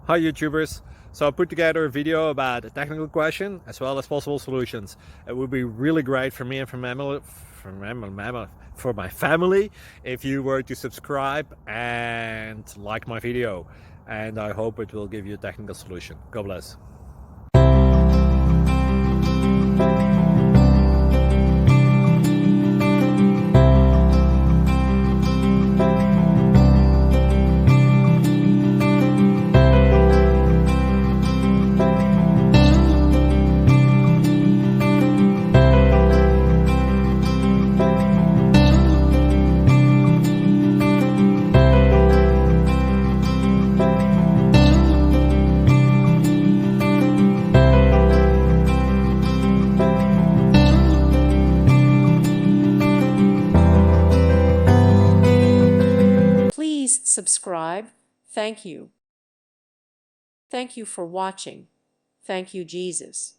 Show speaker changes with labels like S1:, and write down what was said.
S1: Hi YouTubers! So I put together a video about a technical question as well as possible solutions. It would be really great for me and for my family if you were to subscribe and like my video, and I hope it will give you a technical solution. God bless.
S2: Please subscribe. Thank you. Thank you for watching. Thank you, Jesus.